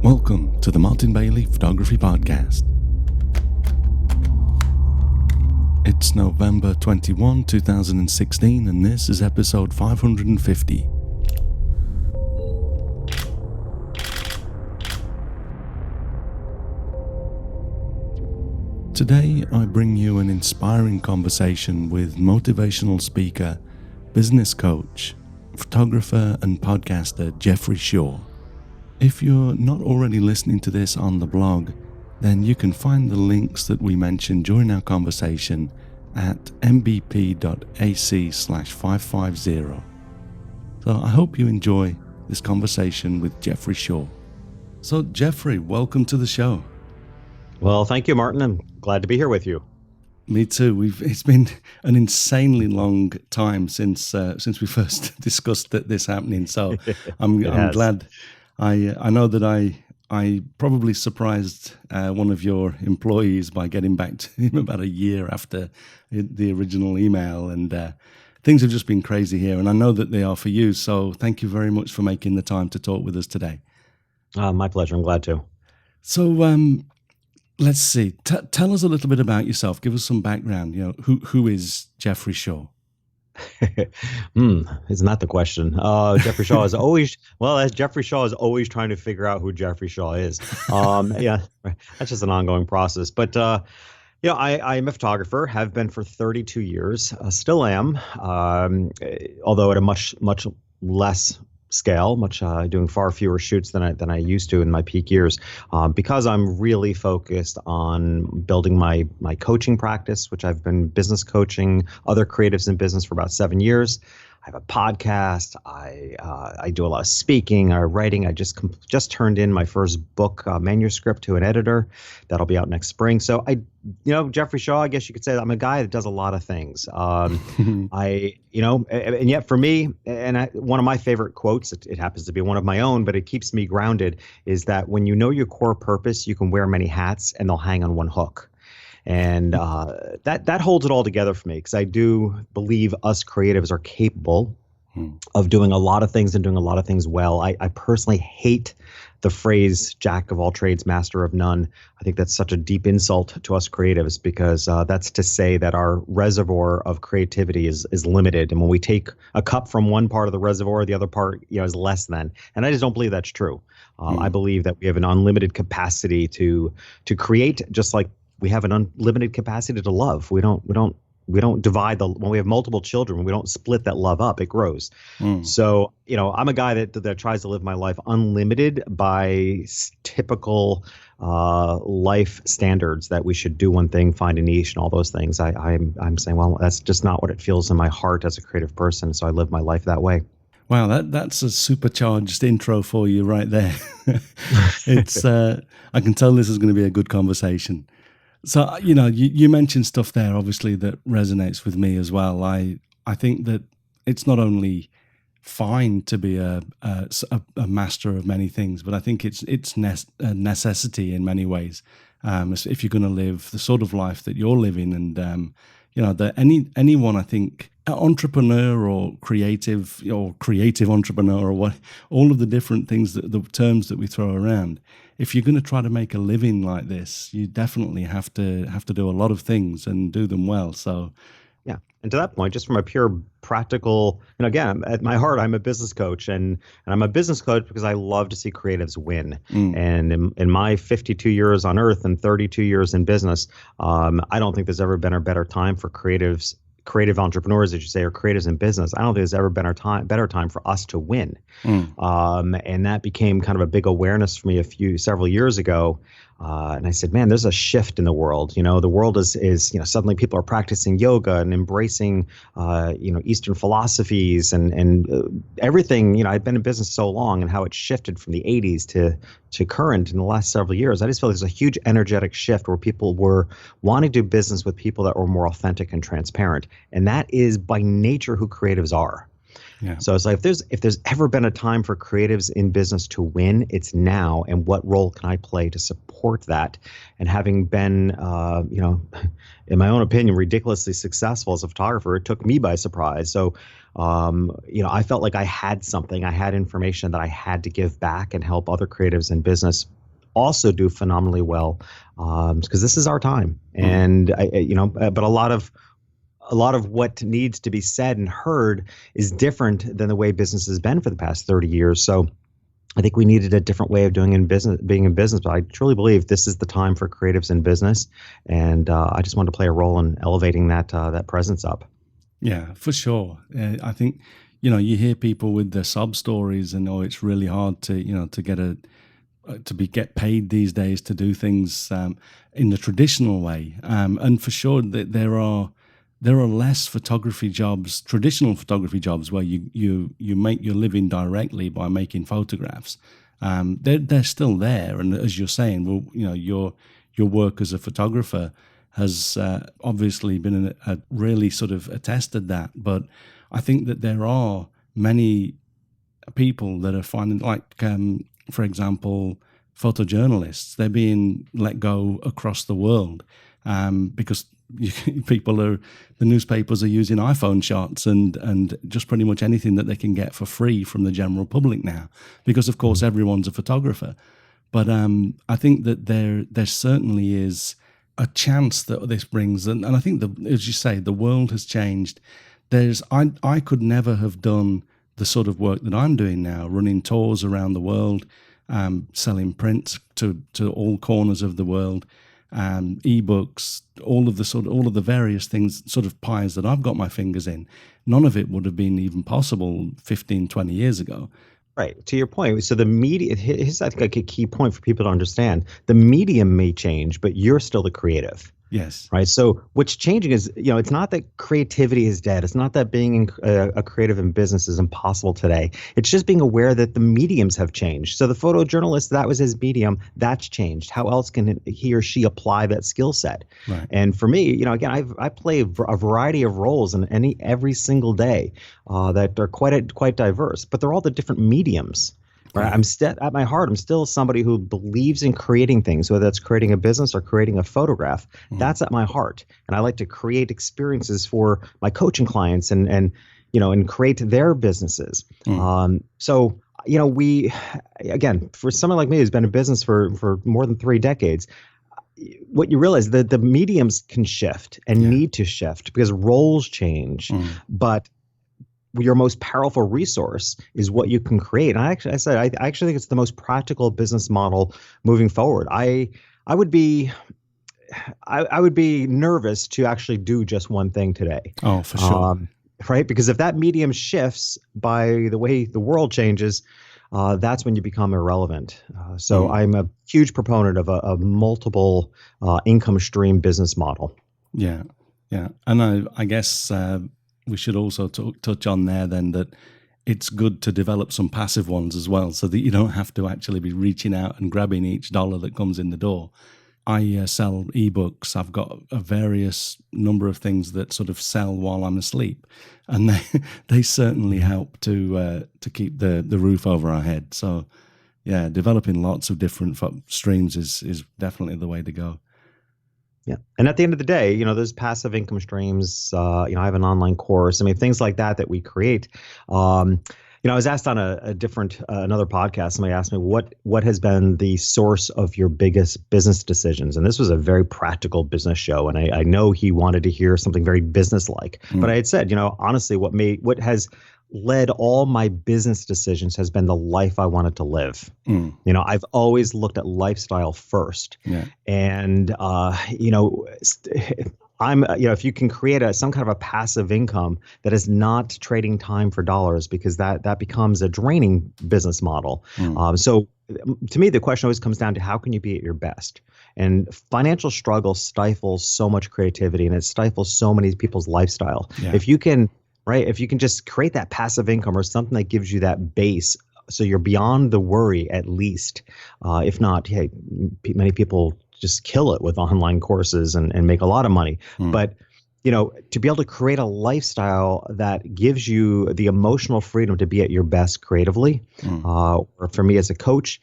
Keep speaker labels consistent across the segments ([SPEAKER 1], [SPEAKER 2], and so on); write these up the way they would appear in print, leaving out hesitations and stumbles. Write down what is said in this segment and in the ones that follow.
[SPEAKER 1] Welcome to the Martin Bailey Photography Podcast. It's November 21, 2016, and this is episode 550. Today, I bring you an inspiring conversation with motivational speaker, business coach, photographer, and podcaster Jeffrey Shaw. If you're not already listening to this on the blog, then you can find the links that we mentioned during our conversation at mbp.ac/550. So I hope you enjoy this conversation with Jeffrey Shaw. So Jeffrey, welcome to the show.
[SPEAKER 2] Well, thank you, Martin. I'm glad to be here with you.
[SPEAKER 1] Me too. It's been an insanely long time since we first discussed this happening. So I'm glad. I know that I probably surprised one of your employees by getting back to him about a year after the original email, and things have just been crazy here, and I know that they are for you. So thank you very much for making the time to talk with us today.
[SPEAKER 2] My pleasure. I'm glad to.
[SPEAKER 1] So let's see. Tell us a little bit about yourself. Give us some background. You know, who is Jeffrey Shaw?
[SPEAKER 2] Isn't that the question? Jeffrey Shaw is always, as Jeffrey Shaw is always trying to figure out who Jeffrey Shaw is. Yeah, that's just an ongoing process. But, I am a photographer, have been for 32 years, still am, although at a much less scale, doing far fewer shoots than I used to in my peak years, because I'm really focused on building my coaching practice, which I've been business coaching other creatives in business for about 7 years. I have a podcast. I do a lot of speaking, writing. I just turned in my first book manuscript to an editor. That'll be out next spring. So Jeffrey Shaw, I guess you could say I'm a guy that does a lot of things. And yet for me, one of my favorite quotes, it happens to be one of my own, but it keeps me grounded, is that when you know your core purpose, you can wear many hats and they'll hang on one hook. And that holds it all together for me, because I do believe us creatives are capable of doing a lot of things and doing a lot of things well. I personally hate the phrase "jack of all trades, master of none." I think that's such a deep insult to us creatives, because that's to say that our reservoir of creativity is limited. And when we take a cup from one part of the reservoir, the other part is less than. And I just don't believe that's true. I believe that we have an unlimited capacity to create, just like we have an unlimited capacity to love. We don't divide when we have multiple children, when we don't split that love up, it grows. So, I'm a guy that tries to live my life unlimited by typical life standards, that we should do one thing, find a niche, and all those things. I'm saying, well, that's just not what it feels in my heart as a creative person. So I live my life that way.
[SPEAKER 1] Wow, that's a supercharged intro for you right there. It's I can tell this is going to be a good conversation. So, you mentioned stuff there, obviously, that resonates with me as well. I think that it's not only fine to be a master of many things, but I think it's a necessity in many ways, if you're going to live the sort of life that you're living. And, that anyone, I think, entrepreneur or creative entrepreneur, or what, all of the different things, the terms that we throw around, if you're going to try to make a living like this, you definitely have to do a lot of things and do them well. So
[SPEAKER 2] yeah. And to that point, just from a pure practical, again, at my heart, I'm a business coach, and I'm a business coach because I love to see creatives win. And in my 52 years on earth and 32 years in business, I don't think there's ever been a better time for creative entrepreneurs, as you say, or creatives in business. I don't think there's ever been a better time for us to win. And that became kind of a big awareness for me several years ago. And I said, man, there's a shift in the world. The world is suddenly people are practicing yoga and embracing, Eastern philosophies and everything. I've been in business so long, and how it shifted from the 80s to current in the last several years. I just feel there's a huge energetic shift where people were wanting to do business with people that were more authentic and transparent. And that is by nature who creatives are.
[SPEAKER 1] Yeah.
[SPEAKER 2] So it's like if there's ever been a time for creatives in business to win, it's now. And what role can I play to support that? And having been, in my own opinion, ridiculously successful as a photographer, it took me by surprise. So, I felt like I had something, I had information that I had to give back and help other creatives in business also do phenomenally well, because this is our time. And but a lot of what needs to be said and heard is different than the way business has been for the past 30 years. So I think we needed a different way of being in business. But I truly believe this is the time for creatives in business, and I just wanted to play a role in elevating that presence up.
[SPEAKER 1] Yeah, for sure. I think you hear people with their sob stories, and it's really hard to get paid these days to do things in the traditional way. And for sure that there are less traditional photography jobs where you make your living directly by making photographs. They're still there, and as you're saying, well, your work as a photographer has obviously been really sort of attested that. But I think that there are many people that are finding, like, for example, photojournalists, they're being let go across the world because the newspapers are using iPhone shots and just pretty much anything that they can get for free from the general public now, because of course everyone's a photographer. But I think that there certainly is a chance that this brings, and I think as you say, the world has changed. I could never have done the sort of work that I'm doing now, running tours around the world, selling prints to all corners of the world, ebooks, all of the various things, sort of pies that I've got my fingers in. None of it would have been even possible 15, 20 years ago.
[SPEAKER 2] Right. To your point, so the media, here's I think like a key point for people to understand. The medium may change, but you're still the creative.
[SPEAKER 1] Yes.
[SPEAKER 2] Right. So what's changing is, it's not that creativity is dead. It's not that being a creative in business is impossible today. It's just being aware that the mediums have changed. So the photojournalist, that was his medium. That's changed. How else can he or she apply that skill set?
[SPEAKER 1] Right.
[SPEAKER 2] And for me, again, I play a variety of roles in every single day that are quite diverse, but they're all the different mediums. Right. At my heart, I'm still somebody who believes in creating things, whether that's creating a business or creating a photograph. That's at my heart. And I like to create experiences for my coaching clients and create their businesses. So, again, for someone like me who's been in business for more than 3 decades, what you realize that the mediums can shift and need to shift because roles change. But your most powerful resource is what you can create. And I actually think it's the most practical business model moving forward. I would be nervous to actually do just one thing today.
[SPEAKER 1] Oh, for sure.
[SPEAKER 2] Right? Because if that medium shifts by the way the world changes, that's when you become irrelevant. So I'm a huge proponent of a multiple income stream business model.
[SPEAKER 1] Yeah. Yeah. And I guess we should also touch on there then that it's good to develop some passive ones as well, so that you don't have to actually be reaching out and grabbing each dollar that comes in the door. I sell ebooks. I've got a various number of things that sort of sell while I'm asleep, and they certainly help to keep the roof over our head. So yeah, developing lots of different streams is definitely the way to go.
[SPEAKER 2] Yeah. And at the end of the day, there's passive income streams. I have an online course. I mean, things like that we create. I was asked on another podcast, somebody asked me what has been the source of your biggest business decisions? And this was a very practical business show. And I know he wanted to hear something very business-like. But I had said, honestly, what has led all my business decisions has been the life I wanted to live. I've always looked at lifestyle first. Yeah. And, I'm, if you can create some kind of a passive income that is not trading time for dollars, because that becomes a draining business model. So to me, the question always comes down to how can you be at your best? And financial struggle stifles so much creativity, and it stifles so many people's lifestyle. Yeah. If you can just create that passive income or something that gives you that base, so you're beyond the worry at least. If not, many people just kill it with online courses and make a lot of money. But to be able to create a lifestyle that gives you the emotional freedom to be at your best creatively. Or for me as a coach,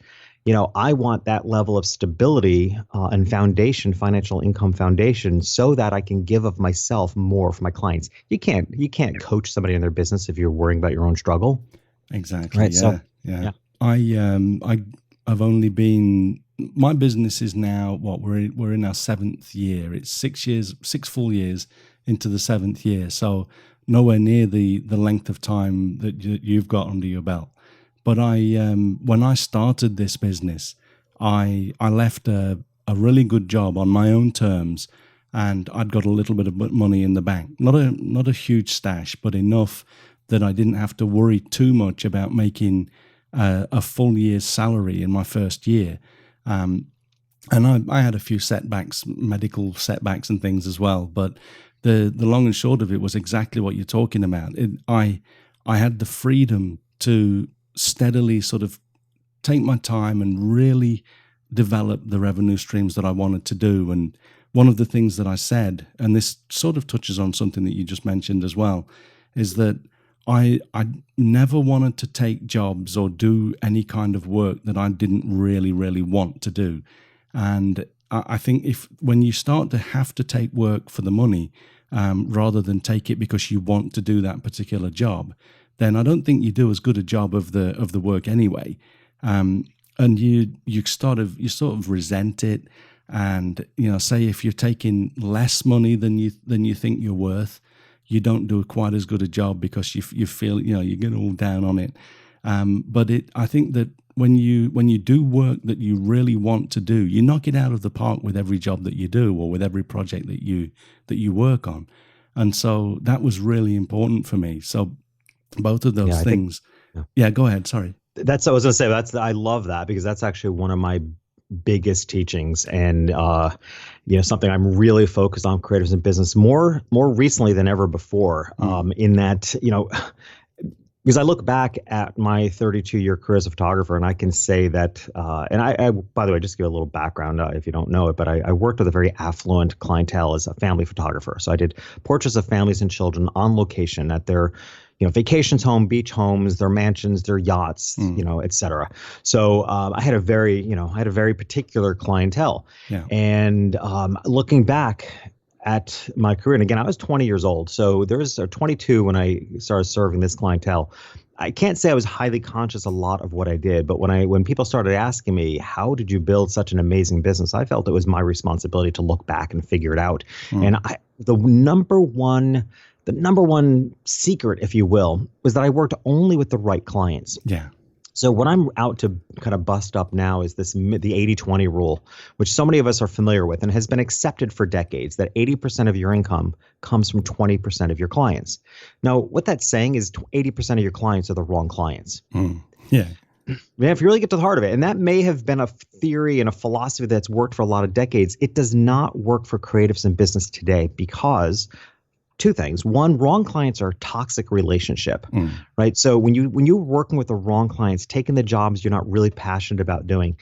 [SPEAKER 2] I want that level of stability and foundation, financial income foundation, so that I can give of myself more for my clients. You can't coach somebody in their business if you're worrying about your own struggle.
[SPEAKER 1] Exactly.
[SPEAKER 2] Right.
[SPEAKER 1] Yeah.
[SPEAKER 2] So,
[SPEAKER 1] yeah. I've only been, my business is now we're in our 7th year. It's 6 full years into the 7th year. So nowhere near the length of time that you've got under your belt. But when I started this business, I left a really good job on my own terms, and I'd got a little bit of money in the bank. Not a huge stash, but enough that I didn't have to worry too much about making a full year's salary in my first year. And I had a few setbacks, medical setbacks and things as well. But the long and short of it was exactly what you're talking about. I had the freedom to steadily sort of take my time and really develop the revenue streams that I wanted to do. And one of the things that I said, and this sort of touches on something that you just mentioned as well, is that I never wanted to take jobs or do any kind of work that I didn't really, really want to do. And I think when you start to have to take work for the money, rather than take it because you want to do that particular job, then I don't think you do as good a job of the work anyway. And you sort of resent it. And say if you're taking less money than you think you're worth, you don't do quite as good a job because you feel you get all down on it. But I think that when you do work that you really want to do, you knock it out of the park with every job that you do or with every project that you work on. And so that was really important for me. So both of those things. Yeah, go ahead. Sorry.
[SPEAKER 2] That's what I was going to say. I love that, because that's actually one of my biggest teachings, and something I'm really focused on creatives in business more recently than ever before. In that, because I look back at my 32-year career as a photographer, and I can say that, and I by the way, just give a little background if you don't know it, but I worked with a very affluent clientele as a family photographer. So I did portraits of families and children on location at their vacations home, beach homes, their mansions, their yachts, et cetera. So I had a very particular clientele.
[SPEAKER 1] Yeah.
[SPEAKER 2] And looking back at my career, and again, I was 20 years old. So there was 22 when I started serving this clientele. I can't say I was highly conscious a lot of what I did, but when people started asking me, how did you build such an amazing business? I felt it was my responsibility to look back and figure it out. And the number one secret, if you will, was that I worked only with the right clients.
[SPEAKER 1] Yeah.
[SPEAKER 2] So what I'm out to kind of bust up now is the 80-20 rule, which so many of us are familiar with and has been accepted for decades, that 80% of your income comes from 20% of your clients. Now, what that's saying is 80% of your clients are the wrong clients.
[SPEAKER 1] Yeah.
[SPEAKER 2] Man, if you really get to the heart of it, and that may have been a theory and a philosophy that's worked for a lot of decades, it does not work for creatives in business today, because two things. One, wrong clients are a toxic relationship, right? So when you're working with the wrong clients, taking the jobs you're not really passionate about doing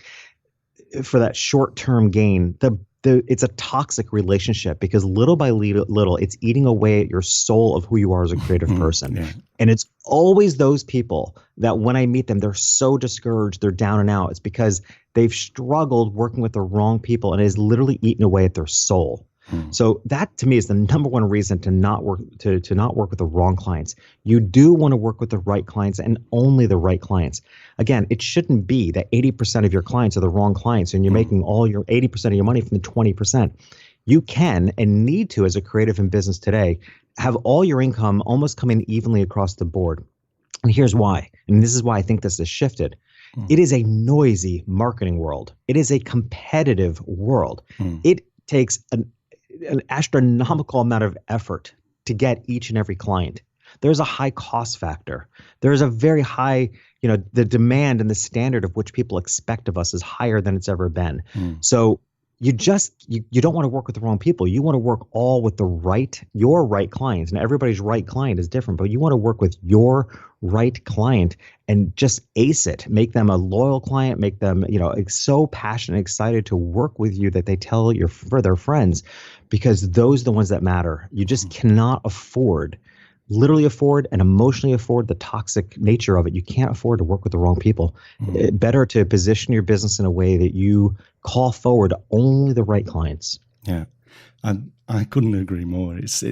[SPEAKER 2] for that short-term gain, it's a toxic relationship, because little by little, it's eating away at your soul of who you are as a creative person.
[SPEAKER 1] Yeah.
[SPEAKER 2] And it's always those people that when I meet them, they're so discouraged, they're down and out. It's because they've struggled working with the wrong people, and it has literally eaten away at their soul. So that, to me, is the number one reason to not work with the wrong clients. You do want to work with the right clients, and only the right clients. Again, it shouldn't be that 80% of your clients are the wrong clients and you're making all your 80% of your money from the 20%. You can and need to, as a creative in business today, have all your income almost come in evenly across the board. And here's why. And this is why I think this has shifted. It is a noisy marketing world. It is a competitive world. It takes an astronomical amount of effort to get each and every client. There's a high cost factor. There's a very high, the demand and the standard of which people expect of us is higher than it's ever been. So you don't want to work with the wrong people. You want to work all with your right clients. And everybody's right client is different, but you want to work with your right client and just ace it. Make them a loyal client, make them, so passionate, excited to work with you that they tell for their friends, because those are the ones that matter. You just cannot literally afford and emotionally afford the toxic nature of it. You can't afford to work with the wrong people. Better to position your business in a way that you call forward only the right clients.
[SPEAKER 1] Yeah, I couldn't agree more. It's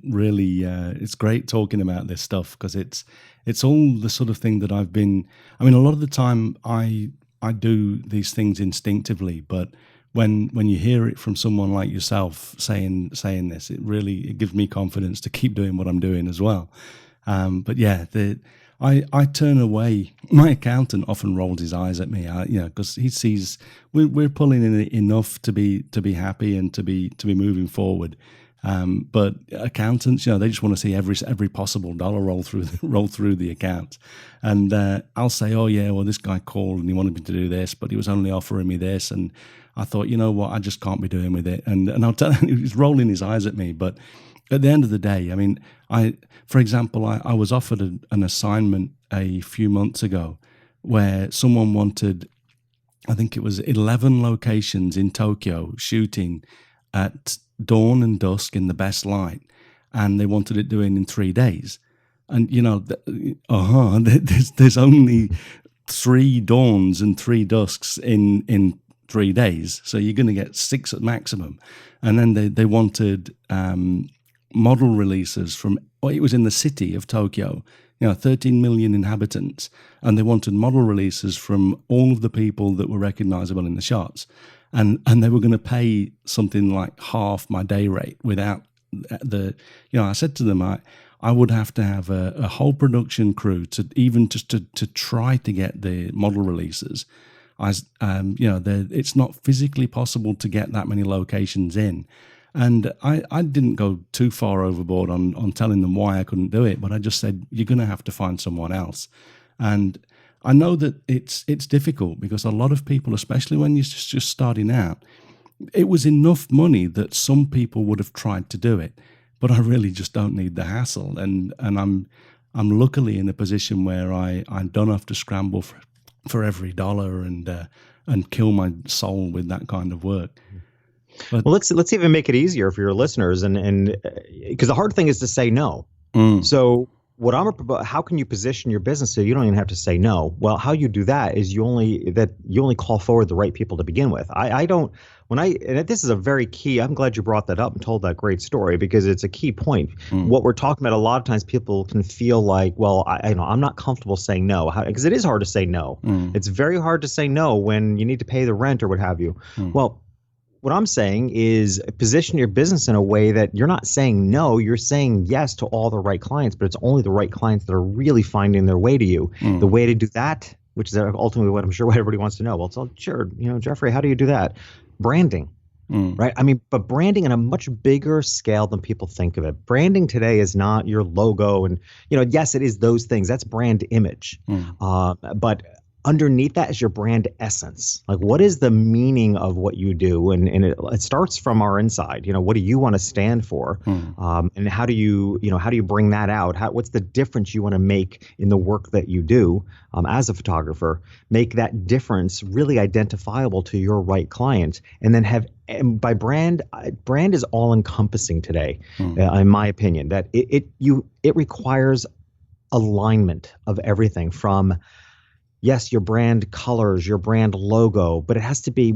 [SPEAKER 1] really it's great talking about this stuff, because it's all the sort of thing that I've been. I mean, a lot of the time I do these things instinctively, but when you hear it from someone like yourself saying this, it gives me confidence to keep doing what I'm doing as well. But yeah, I turn away. My accountant often rolls his eyes at me, because he sees we're pulling in enough to be happy and to be moving forward. But accountants, they just want to see every possible dollar roll through the account. And I'll say, oh yeah, well, this guy called and he wanted me to do this, but he was only offering me this, and I thought, you know what, I just can't be doing with it. And I'll tell him, he's rolling his eyes at me. But at the end of the day, I mean, for example, I was offered an assignment a few months ago where someone wanted, I think it was 11 locations in Tokyo shooting at dawn and dusk in the best light, and they wanted it doing in 3 days. And there's only 3 dawns and 3 dusks in 3 days, so you're going to get 6 at maximum. And then they wanted model releases from, it was in the city of Tokyo, 13 million inhabitants, and they wanted model releases from all of the people that were recognizable in the shots. And they were going to pay something like half my day rate without I said to them, I would have to have a whole production crew to even just to try to get the model releases. It's not physically possible to get that many locations in. And I didn't go too far overboard on telling them why I couldn't do it, but I just said, you're going to have to find someone else. And I know that it's difficult, because a lot of people, especially when you're just starting out, it was enough money that some people would have tried to do it, but I really just don't need the hassle. And I'm luckily in a position where I don't have to scramble for every dollar and kill my soul with that kind of work.
[SPEAKER 2] But, well, let's even make it easier for your listeners, and because the hard thing is to say no. So how can you position your business so you don't even have to say no? Well, how you do that is you only call forward the right people to begin with. And this is a very key, I'm glad you brought that up and told that great story, because it's a key point. What we're talking about, a lot of times people can feel like, well, I'm not comfortable saying no, because it is hard to say no. It's very hard to say no when you need to pay the rent or what have you. Well, what I'm saying is position your business in a way that you're not saying no, you're saying yes to all the right clients, but it's only the right clients that are really finding their way to you. The way to do that, which is ultimately what I'm sure what everybody wants to know. Well, so sure, Jeffrey, how do you do that? Branding, right? I mean, but branding on a much bigger scale than people think of it. Branding today is not your logo, and yes, it is those things. That's brand image, but underneath that is your brand essence. Like, what is the meaning of what you do? And it starts from our inside. What do you want to stand for? And how do you bring that out? What's the difference you want to make in the work that you do as a photographer? Make that difference really identifiable to your right client, and then by brand is all encompassing today, in my opinion. That it requires alignment of everything from, yes, your brand colors, your brand logo, but it has to be,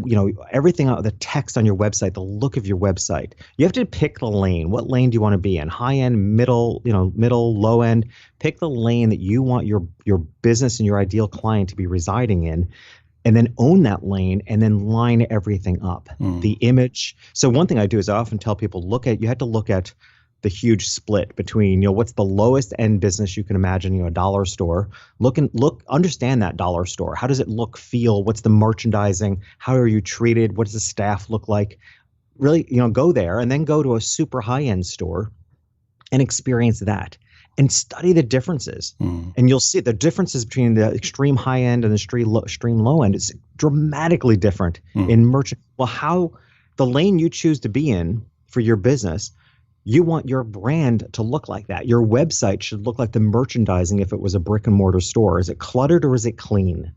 [SPEAKER 2] everything, the text on your website, the look of your website. You have to pick the lane. What lane do you want to be in? High end, middle, low end. Pick the lane that you want your business and your ideal client to be residing in, and then own that lane, and then line everything up. The image. So one thing I do is I often tell people, you have to look at the huge split between, what's the lowest end business you can imagine, a dollar store. Understand that dollar store. How does it look, feel? What's the merchandising? How are you treated? What does the staff look like? Really, go there, and then go to a super high end store and experience that. and study the differences. And you'll see the differences between the extreme high end and the extreme low end is dramatically different in merchant. Well, how the lane you choose to be in for your business, you want your brand to look like that. Your website should look like the merchandising if it was a brick and mortar store. Is it cluttered or is it clean?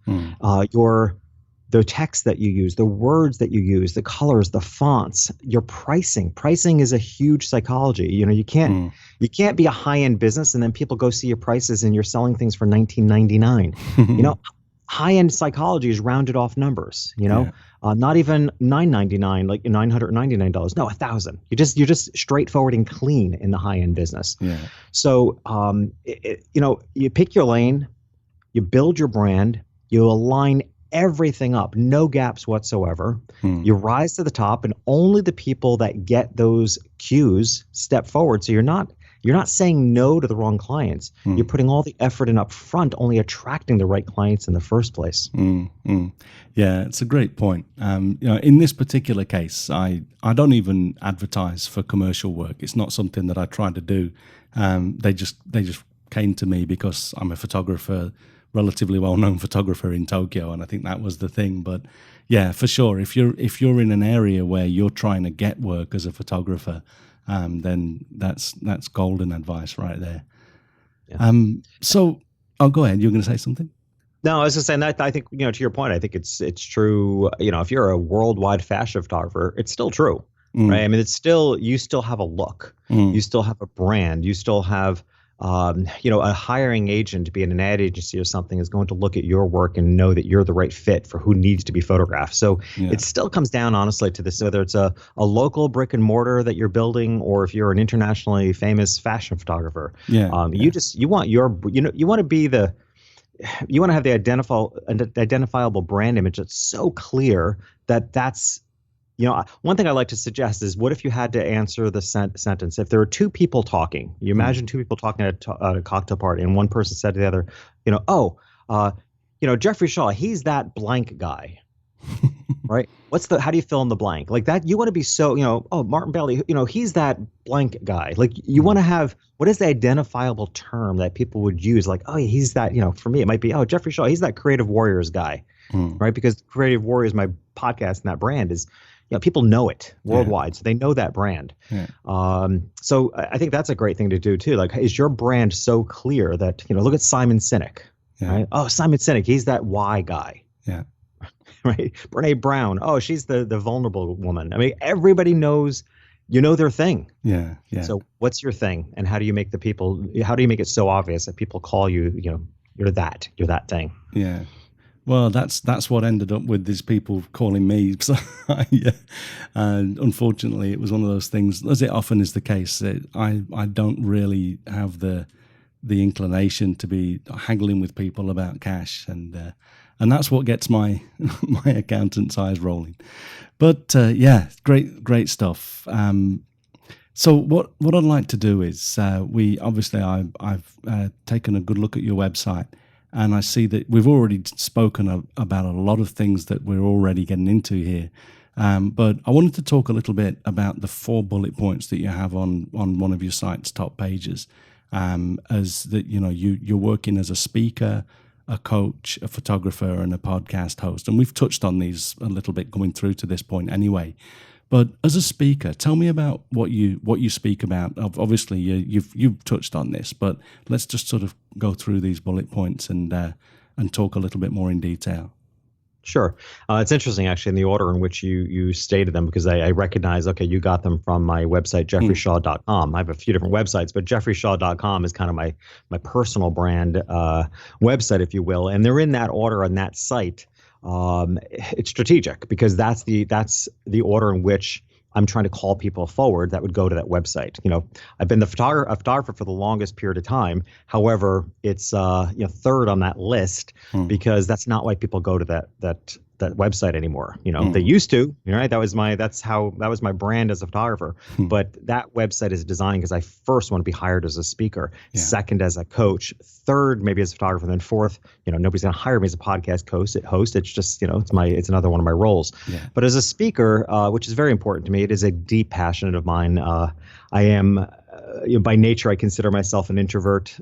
[SPEAKER 2] The text that you use, the words that you use, the colors, the fonts, your pricing. Pricing is a huge psychology. You can't be a high-end business and then people go see your prices and you're selling things for $19.99. High-end psychology is rounded off numbers. Not even $9.99, like $999. No, $1,000. You're just straightforward and clean in the high-end business.
[SPEAKER 1] Yeah.
[SPEAKER 2] So you pick your lane, you build your brand, you align everything up, no gaps whatsoever. You rise to the top, and only the people that get those cues step forward. So you're not saying no to the wrong clients. You're putting all the effort in up front, only attracting the right clients in the first place.
[SPEAKER 1] Yeah, it's a great point. In this particular case, I don't even advertise for commercial work. It's not something that I try to do. They just came to me because I'm a photographer, relatively well-known photographer in Tokyo, and I think that was the thing. But yeah, for sure, if you're in an area where you're trying to get work as a photographer, then that's golden advice right there. Yeah. So I'll go ahead. You're going to say something?
[SPEAKER 2] No, I was just saying that I think, to your point, I think it's true. If you're a worldwide fashion photographer, it's still true, right? I mean, you still have a look, you still have a brand, you still have, a hiring agent, be it an ad agency or something, is going to look at your work and know that you're the right fit for who needs to be photographed. So it still comes down, honestly, to this, whether it's a local brick and mortar that you're building, or if you're an internationally famous fashion photographer. You want to be you want to have the identifiable brand image that's so clear that's. One thing I like to suggest is, what if you had to answer the sentence? If there are two people talking, you imagine two people talking at a cocktail party, and one person said to the other, Jeffrey Shaw, he's that blank guy, right? How do you fill in the blank? Like that, you want to be so, Martin Bailey, he's that blank guy. Like you want to have, what is the identifiable term that people would use? Like, oh, he's that, for me, it might be, Jeffrey Shaw, he's that Creative Warriors guy, right? Because Creative Warriors, my podcast, and that brand is, people know it worldwide, so they know that brand. So I think that's a great thing to do too. Like, is your brand so clear that, look at Simon Sinek, right? Oh, Simon Sinek, he's that why guy. Yeah. Right. Brene Brown. Oh, she's the vulnerable woman. I mean, everybody knows, their thing. Yeah. Yeah. So what's your thing, and how do you make it so obvious that people call you, you're that thing? Yeah.
[SPEAKER 1] Well, that's what ended up with these people calling me. So, and unfortunately, it was one of those things, as it often is the case, that I don't really have the inclination to be haggling with people about cash, and that's what gets my accountant's eyes rolling. But great stuff. So what I'd like to do is I've taken a good look at your website. And I see that we've already spoken about a lot of things that we're already getting into here. But I wanted to talk a little bit about the 4 bullet points that you have on one of your site's top pages. As that, you're working as a speaker, a coach, a photographer, and a podcast host. And we've touched on these a little bit going through to this point anyway. But as a speaker, tell me about what you speak about. Obviously, you've touched on this, but let's just sort of go through these bullet points and talk a little bit more in detail.
[SPEAKER 2] Sure. It's interesting, actually, in the order in which you stated them, because I recognize, okay, you got them from my website, jeffreyshaw.com. I have a few different websites, but jeffreyshaw.com is kind of my personal brand website, if you will. And they're in that order on that site. It's strategic because that's the order in which I'm trying to call people forward that would go to that website. I've been a photographer for the longest period of time. However, it's third on that list because that's not why people go to that website anymore. They used to, right? That was my brand as a photographer. But that website is designed because I first want to be hired as a speaker, second as a coach, third maybe as a photographer, and then fourth, nobody's going to hire me as a podcast host. It's just, it's another one of my roles. Yeah. But as a speaker, which is very important to me, it is a deep passion of mine. I am by nature, I consider myself an introvert.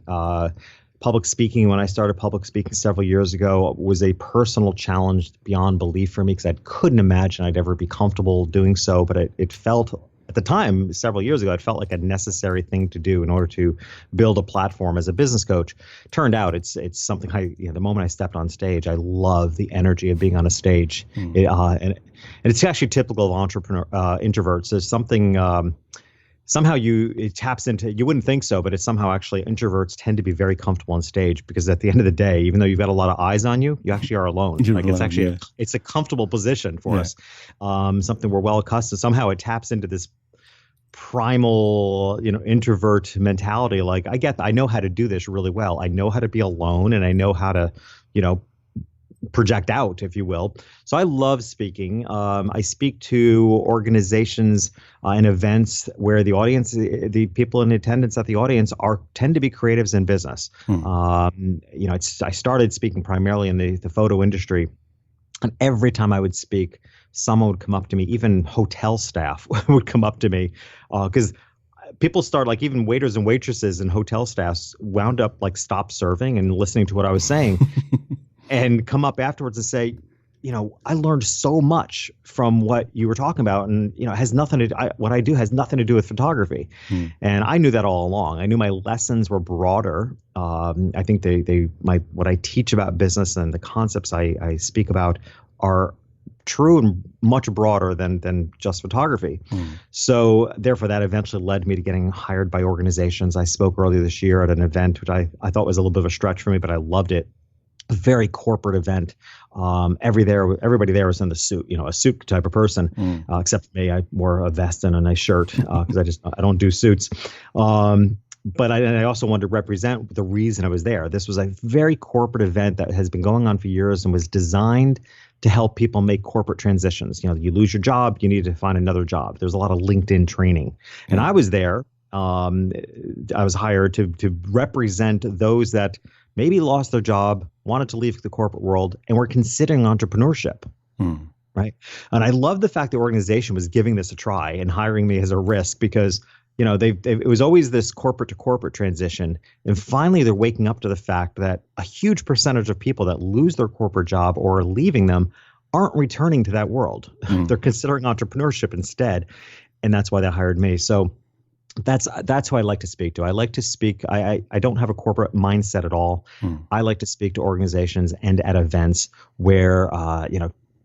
[SPEAKER 2] Public speaking, when I started public speaking several years ago, was a personal challenge beyond belief for me because I couldn't imagine I'd ever be comfortable doing so. But it felt, at the time, several years ago, it felt like a necessary thing to do in order to build a platform as a business coach. Turned out it's something the moment I stepped on stage, I love the energy of being on a stage. And it's actually typical of entrepreneur introverts. There's something somehow it taps into, you wouldn't think so, but it's somehow actually introverts tend to be very comfortable on stage because at the end of the day, even though you've got a lot of eyes on you, you actually are alone. It's actually, it's a comfortable position for us. Something we're well accustomed. Somehow it taps into this primal, introvert mentality. Like I know how to do this really well. I know how to be alone and I know how to, project out, if you will. So I love speaking. I speak to organizations and events where the audience, the people in attendance at the audience tend to be creatives in business. I started speaking primarily in the photo industry, and every time I would speak, someone would come up to me, even hotel staff would come up to me, because people start, like even waiters and waitresses and hotel staffs wound up like stop serving and listening to what I was saying. And come up afterwards and say, I learned so much from what you were talking about, and it has nothing to. What I do has nothing to do with photography, and I knew that all along. I knew my lessons were broader. I think what I teach about business and the concepts I speak about are true and much broader than just photography. So therefore, that eventually led me to getting hired by organizations. I spoke earlier this year at an event, which I thought was a little bit of a stretch for me, but I loved it. A very corporate event. Everybody there was in the suit, a suit type of person, except for me. I wore a vest and a nice shirt because I don't do suits. But I also wanted to represent the reason I was there. This was a very corporate event that has been going on for years and was designed to help people make corporate transitions. You lose your job, you need to find another job. There's a lot of LinkedIn training, and I was there. I was hired to represent those that maybe lost their job, wanted to leave the corporate world, and were considering entrepreneurship. Right. And I love the fact the organization was giving this a try and hiring me as a risk because, it was always this corporate to corporate transition. And finally, they're waking up to the fact that a huge percentage of people that lose their corporate job or are leaving them aren't returning to that world. They're considering entrepreneurship instead. And that's why they hired me. So that's who I like to speak to. I like to speak. I don't have a corporate mindset at all. I like to speak to organizations and at events where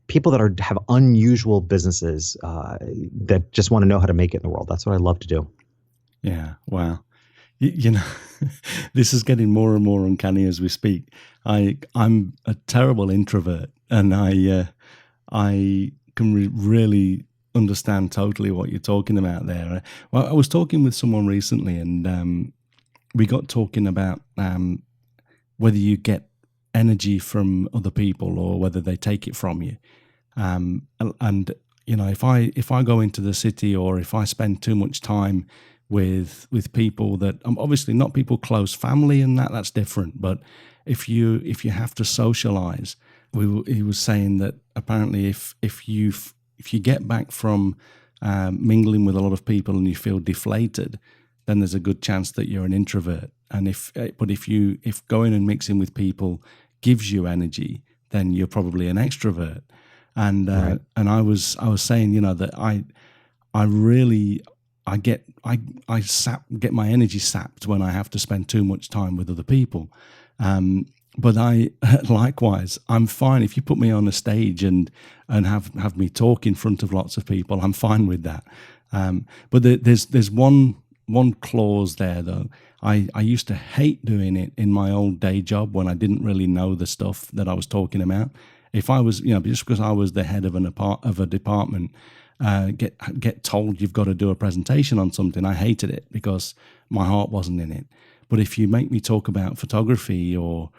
[SPEAKER 2] people that have unusual businesses that just want to know how to make it in the world. That's what I love to do.
[SPEAKER 1] Yeah. Wow. This is getting more and more uncanny as we speak. I'm a terrible introvert, and I can really understand totally what you're talking about there. Well, I was talking with someone recently, and we got talking about whether you get energy from other people or whether they take it from you. And if I go into the city, or if I spend too much time with people that obviously not people close, family and that's different. But if you have to socialize, he was saying that apparently if you get back from mingling with a lot of people and you feel deflated, then there's a good chance that you're an introvert. And if going and mixing with people gives you energy, then you're probably an extrovert. And
[SPEAKER 2] Right.
[SPEAKER 1] and I was saying, that I get my energy sapped when I have to spend too much time with other people. But I likewise, I'm fine if you put me on a stage and have me talk in front of lots of people. I'm fine with that. But there's one clause there though. I used to hate doing it in my old day job when I didn't really know the stuff that I was talking about. If I was, just because I was the head of a department, get told you've got to do a presentation on something, I hated it because my heart wasn't in it. But if you make me talk about photography or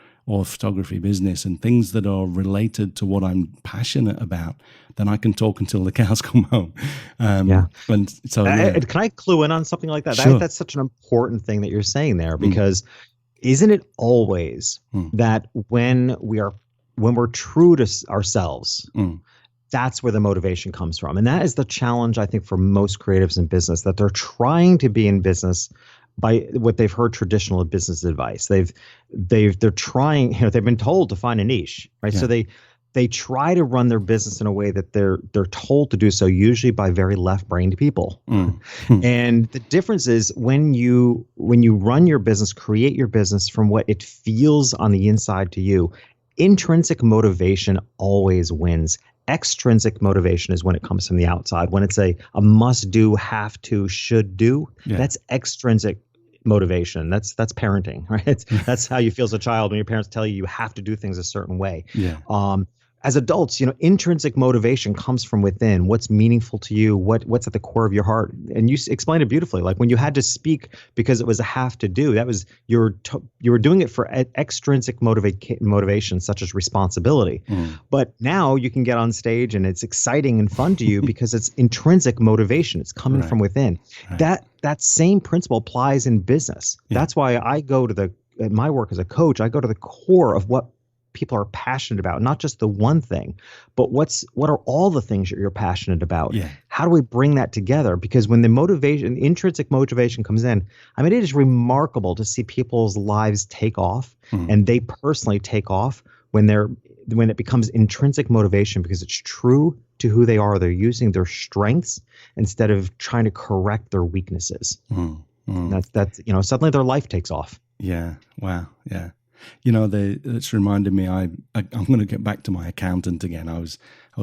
[SPEAKER 1] photography business and things that are related to what I'm passionate about, then I can talk until the cows come home.
[SPEAKER 2] Yeah.
[SPEAKER 1] And so,
[SPEAKER 2] Can I clue in on something like that?
[SPEAKER 1] Sure.
[SPEAKER 2] That's such an important thing that you're saying there, because isn't it always that when we're true to ourselves, that's where the motivation comes from. And that is the challenge, I think, for most creatives in business, that they're trying to be in business by what they've heard traditional business advice. They're trying, they've been told to find a niche, right?
[SPEAKER 1] Yeah.
[SPEAKER 2] So they try to run their business in a way that they're told to do so, usually by very left-brained people.
[SPEAKER 1] Mm.
[SPEAKER 2] And the difference is when you run your business, create your business from what it feels on the inside to you, intrinsic motivation always wins. Extrinsic motivation is when it comes from the outside. When it's a must do, have to, should do, that's extrinsic motivation. That's parenting, right? That's how you feel as a child when your parents tell you have to do things a certain way.
[SPEAKER 1] Yeah.
[SPEAKER 2] As adults, intrinsic motivation comes from within. What's meaningful to you? What's at the core of your heart? And you explained it beautifully. Like when you had to speak because it was a have to do, that was you were doing it for extrinsic motivation, such as responsibility. But now you can get on stage and it's exciting and fun to you because it's intrinsic motivation. It's coming from within. Right. That same principle applies in business. Yeah. That's why I go to my work as a coach, I go to the core of what people are passionate about, not just the one thing, but what are all the things that you're passionate about? Yeah. How do we bring that together? Because when the intrinsic motivation comes in, I mean, it is remarkable to see people's lives take off, and they personally take off when it becomes intrinsic motivation because it's true to who they are. They're using their strengths instead of trying to correct their weaknesses. That's suddenly their life takes off.
[SPEAKER 1] Yeah. Wow. Yeah. It's reminded me. I'm going to get back to my accountant again. I was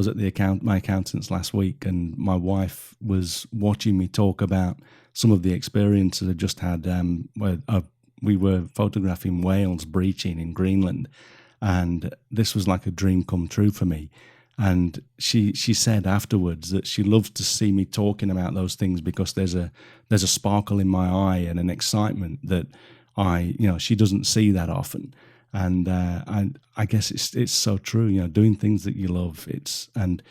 [SPEAKER 1] at my accountant's last week, and my wife was watching me talk about some of the experiences I just had. Where we were photographing whales breaching in Greenland, and this was like a dream come true for me. And she said afterwards that she loves to see me talking about those things because there's a sparkle in my eye and an excitement that she doesn't see that often. And I guess it's so true, doing things that you love. And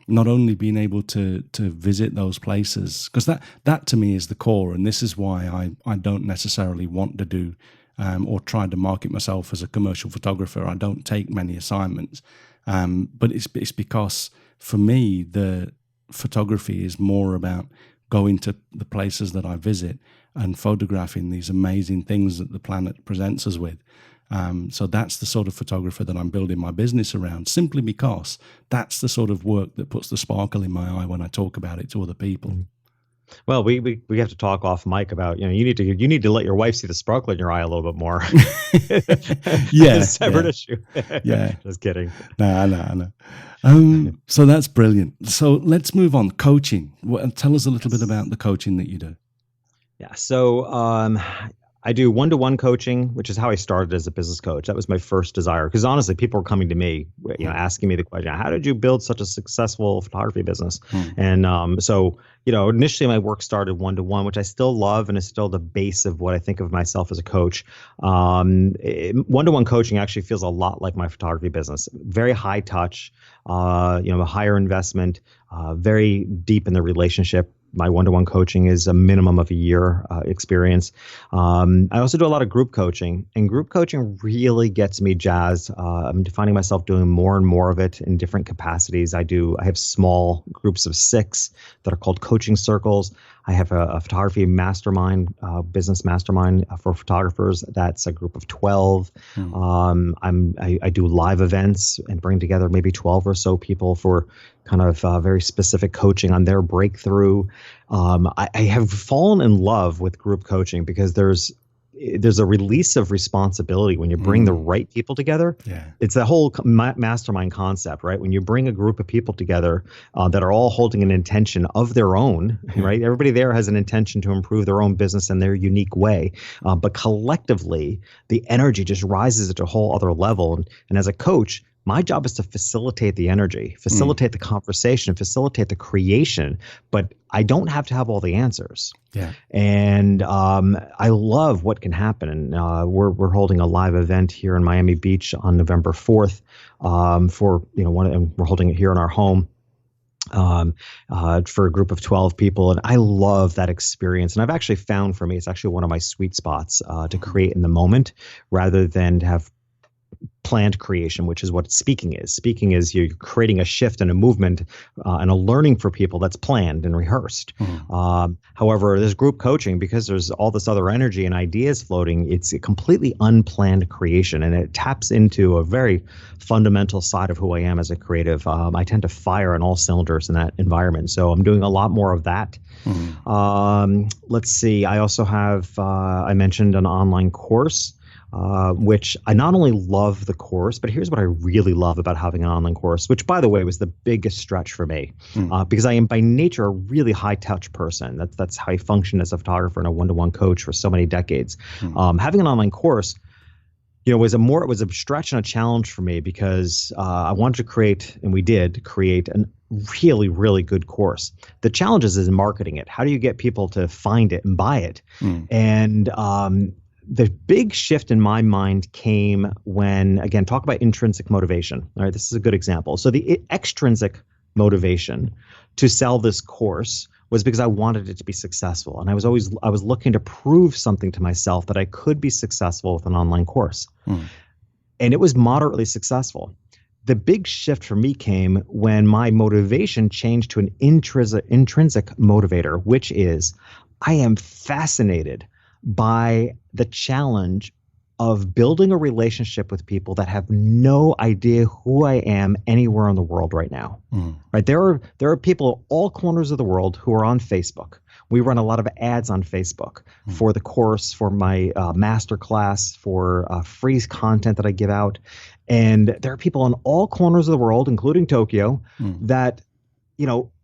[SPEAKER 1] not only being able to visit those places, because that to me is the core. And this is why I don't necessarily want to do or try to market myself as a commercial photographer. I don't take many assignments. But it's because for me, the photography is more about going to the places that I visit and photographing these amazing things that the planet presents us with. So that's the sort of photographer that I'm building my business around, simply because that's the sort of work that puts the sparkle in my eye when I talk about it to other people.
[SPEAKER 2] Well, we have to talk off mic about, you need to let your wife see the sparkle in your eye a little bit more.
[SPEAKER 1] Yeah.
[SPEAKER 2] Separate issue.
[SPEAKER 1] Yeah.
[SPEAKER 2] Just kidding.
[SPEAKER 1] No. So that's brilliant. So let's move on. Coaching. Tell us a little bit about the coaching that you do.
[SPEAKER 2] Yeah. So I do one-to-one coaching, which is how I started as a business coach. That was my first desire, because honestly, people were coming to me, asking me the question, how did you build such a successful photography business? And so, initially my work started one-to-one, which I still love and is still the base of what I think of myself as a coach. One-to-one coaching actually feels a lot like my photography business. Very high touch, a higher investment, very deep in the relationship. My one-to-one coaching is a minimum of a year experience. I also do a lot of group coaching, and group coaching really gets me jazzed. I'm finding myself doing more and more of it in different capacities. I have small groups of 6 that are called coaching circles. I have a photography mastermind, business mastermind for photographers. That's a group of 12. I do live events and bring together maybe 12 or so people for kind of very specific coaching on their breakthrough. I have fallen in love with group coaching because there's a release of responsibility when you bring the right people together. Yeah. It's the whole mastermind concept, right? When you bring a group of people together that are all holding an intention of their own, right? Everybody there has an intention to improve their own business in their unique way. But collectively, the energy just rises at a whole other level. And as a coach, my job is to facilitate the energy, facilitate the conversation, facilitate the creation, but I don't have to have all the answers. Yeah. And I love what can happen. And we're holding a live event here in Miami Beach on November 4th and we're holding it here in our home. For a group of 12 people. And I love that experience. And I've actually found for me, it's actually one of my sweet spots to create in the moment rather than to have planned creation, which is what speaking is. Speaking is you're creating a shift and a movement and a learning for people that's planned and rehearsed. However, this group coaching, because there's all this other energy and ideas floating, it's a completely unplanned creation, and it taps into a very fundamental side of who I am as a creative. I tend to fire on all cylinders in that environment, so I'm doing a lot more of that. Let's see. I also have, I mentioned an online course, which I not only love the course, but here's what I really love about having an online course, which, by the way, was the biggest stretch for me, because I am by nature a really high touch person. That's how I function as a photographer and a one-to-one coach for so many decades. Having an online course, it was a stretch and a challenge for me, because I wanted to create, and we did create, an really, really good course. The challenge is in marketing it. How do you get people to find it and buy it? And the big shift in my mind came when, again, talk about intrinsic motivation. All right, this is a good example. So the extrinsic motivation to sell this course was because I wanted it to be successful, and I was looking to prove something to myself, that I could be successful with an online course, and it was moderately successful. The big shift for me came when my motivation changed to an intrinsic motivator, which is I am fascinated by the challenge of building a relationship with people that have no idea who I am anywhere in the world right now. Right? There are people all corners of the world who are on Facebook. We run a lot of ads on Facebook for the course, for my masterclass, for free content that I give out. And there are people in all corners of the world, including Tokyo, that